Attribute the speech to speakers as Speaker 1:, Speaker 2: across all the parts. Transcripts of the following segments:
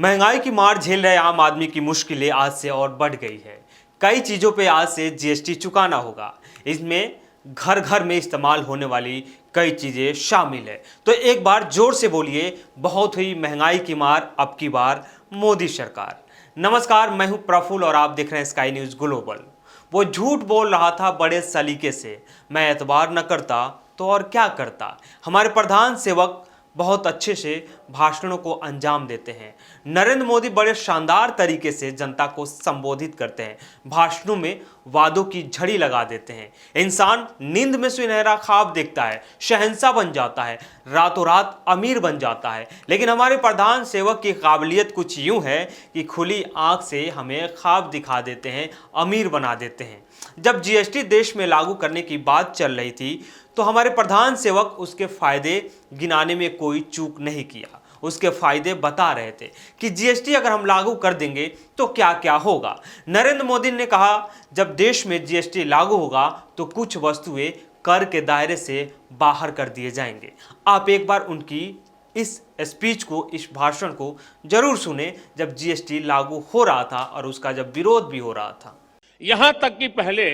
Speaker 1: महंगाई की मार झेल रहे आम आदमी की मुश्किलें आज से और बढ़ गई है। कई चीज़ों पे आज से जीएसटी चुकाना होगा। इसमें घर घर में इस्तेमाल होने वाली कई चीज़ें शामिल है। तो एक बार जोर से बोलिए, बहुत हुई महंगाई की मार, अब की बार मोदी सरकार। नमस्कार, मैं हूं प्रफुल्ल और आप देख रहे हैं स्काई न्यूज़ ग्लोबल। वो झूठ बोल रहा था बड़े सलीके से, मैं एतबार न करता तो और क्या करता। हमारे प्रधान सेवक बहुत अच्छे से भाषणों को अंजाम देते हैं। नरेंद्र मोदी बड़े शानदार तरीके से जनता को संबोधित करते हैं। भाषणों में वादों की झड़ी लगा देते हैं। इंसान नींद में सुनहरा ख्वाब देखता है, शहंशाह बन जाता है, रातों रात अमीर बन जाता है। लेकिन हमारे प्रधान सेवक की काबिलियत कुछ यूं है कि खुली आंख से हमें ख्वाब दिखा देते हैं, अमीर बना देते हैं। जब जीएसटी देश में लागू करने की बात चल रही थी तो हमारे प्रधान सेवक उसके फायदे गिनाने में कोई चूक नहीं किया। उसके फायदे बता रहे थे कि जीएसटी अगर हम लागू कर देंगे तो क्या क्या होगा। नरेंद्र मोदी ने कहा, जब देश में जीएसटी लागू होगा तो कुछ वस्तुएं कर के दायरे से बाहर कर दिए जाएंगे। आप एक बार उनकी इस स्पीच को, इस भाषण को जरूर सुने, जब जीएसटी लागू हो रहा था और उसका जब विरोध भी हो रहा था।
Speaker 2: यहां तक कि पहले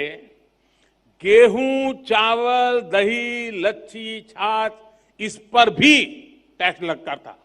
Speaker 2: गेहूं, चावल, दही, लच्छी, छाछ, इस पर भी टैक्स लगता था।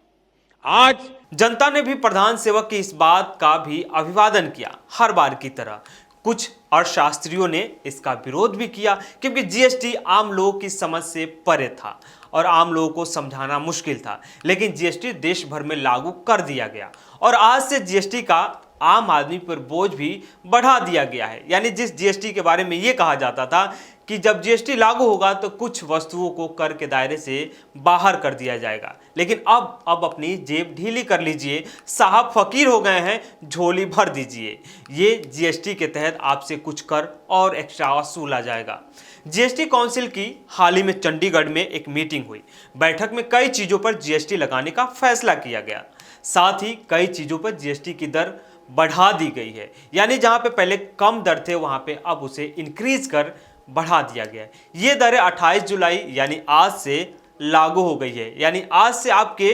Speaker 2: आज
Speaker 1: जनता ने भी प्रधान सेवक की इस बात का भी अभिवादन किया। हर बार की तरह कुछ अर्थशास्त्रियों ने इसका विरोध भी किया, क्योंकि जीएसटी आम लोगों की समझ से परे था और आम लोगों को समझाना मुश्किल था। लेकिन जीएसटी देश भर में लागू कर दिया गया और आज से जीएसटी का आम आदमी पर बोझ भी बढ़ा दिया गया है। यानी जिस जीएसटी के बारे में ये कहा जाता था कि जब जीएसटी लागू होगा तो कुछ वस्तुओं को कर के दायरे से बाहर कर दिया जाएगा, लेकिन अब अपनी जेब ढीली कर लीजिए, साहब फकीर हो गए हैं, झोली भर दीजिए। ये जीएसटी के तहत आपसे कुछ कर और एक्स्ट्रा वसूला जाएगा। जीएसटी काउंसिल की हाल ही में चंडीगढ़ में एक मीटिंग हुई। बैठक में कई चीजों पर जीएसटी लगाने का फैसला किया गया। साथ ही कई चीजों पर जीएसटी की दर बढ़ा दी गई है। यानी जहां पे पहले कम दर थे वहां पे अब उसे इंक्रीज कर बढ़ा दिया गया है। ये दरें 28 जुलाई यानी आज से लागू हो गई है। यानी आज से आपके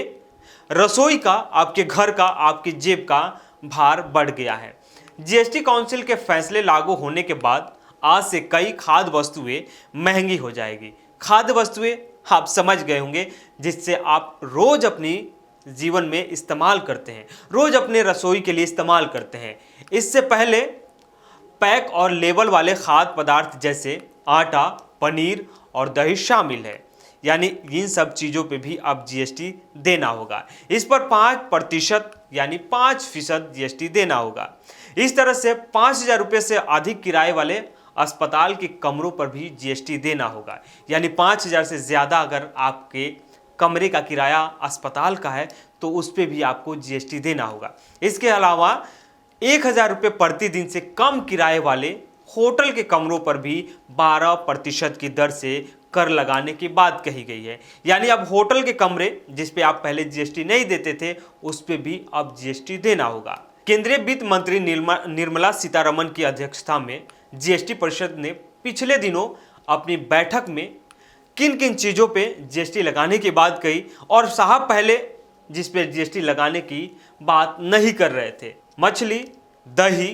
Speaker 1: रसोई का, आपके घर का, आपकी जेब का भार बढ़ गया है। जीएसटी काउंसिल के फैसले लागू होने के बाद आज से कई खाद्य वस्तुएं महंगी हो जाएगी। खाद्य वस्तुएं आप समझ गए होंगे, जिससे आप रोज अपनी जीवन में इस्तेमाल करते हैं, रोज अपने रसोई के लिए इस्तेमाल करते हैं। इससे पहले पैक और लेबल वाले खाद्य पदार्थ जैसे आटा, पनीर और दही शामिल है। यानी इन सब चीज़ों पे भी अब जीएसटी देना होगा। इस पर 5% यानी 5% जीएसटी देना होगा। इस तरह से 5,000 रुपये से अधिक किराए वाले अस्पताल के कमरों पर भी जीएसटी देना होगा। यानी 5,000 से ज़्यादा अगर आपके कमरे का किराया अस्पताल का है तो उस पर भी आपको जीएसटी देना होगा। इसके अलावा 1,000 रुपये प्रति दिन से कम किराए वाले होटल के कमरों पर भी 12% की दर से कर लगाने की बात कही गई है। यानी अब होटल के कमरे जिस पे आप पहले जीएसटी नहीं देते थे, उस पे भी अब जीएसटी देना होगा। केंद्रीय वित्त मंत्री निर्मला सीतारमण की अध्यक्षता में जीएसटी परिषद ने पिछले दिनों अपनी बैठक में किन किन चीज़ों पे जीएसटी लगाने की बात कही, और साहब पहले जिस पे जीएसटी लगाने की बात नहीं कर रहे थे, मछली, दही,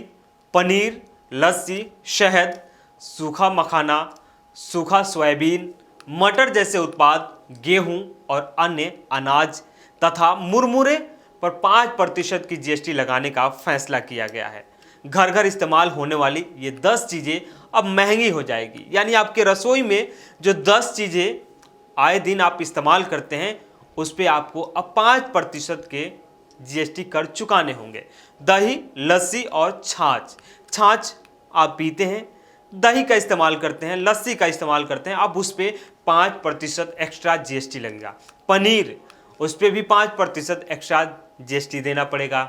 Speaker 1: पनीर, लस्सी, शहद, सूखा मखाना, सूखा सोयाबीन, मटर जैसे उत्पाद, गेहूं और अन्य अनाज तथा मुरमुरे पर 5% की जीएसटी लगाने का फैसला किया गया है। घर घर इस्तेमाल होने वाली ये 10 चीज़ें अब महंगी हो जाएगी। यानी आपके रसोई में जो 10 चीज़ें आए दिन आप इस्तेमाल करते हैं, उस पर आपको अब 5% के जीएसटी कर चुकाने होंगे। दही, लस्सी और छाछ। छाछ आप पीते हैं, दही का इस्तेमाल करते हैं, लस्सी का इस्तेमाल करते हैं, अब उस पर 5% एक्स्ट्रा जीएसटी लगेगा। पनीर, उस पर भी 5% एक्स्ट्रा जीएसटी देना पड़ेगा।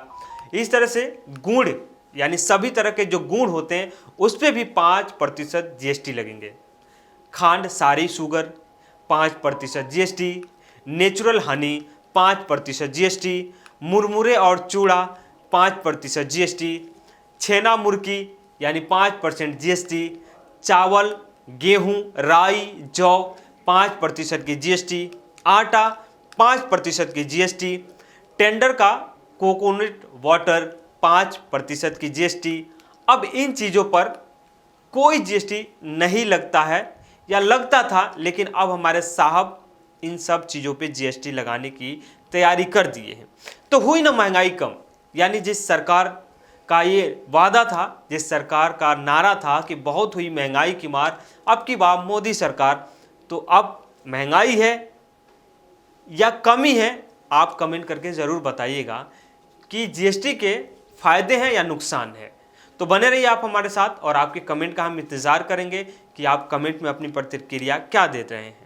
Speaker 1: इस तरह से गुड़, यानी सभी तरह के जो गुड़ होते हैं उस पर भी 5% जीएसटी लगेंगे। खांड, सारी sugar 5% GST, natural Honey 5% GST, मुरमुरे और चूड़ा 5% जीएसटी, छेना मुर्की यानी 5% जीएसटी, चावल, गेहूं, राई, जौ 5% की जीएसटी, आटा 5% की जीएसटी, टेंडर का कोकोनट वाटर 5% की जीएसटी। अब इन चीज़ों पर कोई जीएसटी नहीं लगता है, या लगता था, लेकिन अब हमारे साहब इन सब चीज़ों पे जीएसटी लगाने की तैयारी कर दिए हैं। तो हुई ना महंगाई कम। यानी जिस सरकार का ये वादा था, जिस सरकार का नारा था कि बहुत हुई महंगाई की मार, अब की बार मोदी सरकार, तो अब महंगाई है या कमी है, आप कमेंट करके ज़रूर बताइएगा कि जीएसटी के फायदे हैं या नुकसान है। तो बने रहिए आप हमारे साथ, और आपके कमेंट का हम इंतज़ार करेंगे कि आप कमेंट में अपनी प्रतिक्रिया क्या दे रहे हैं।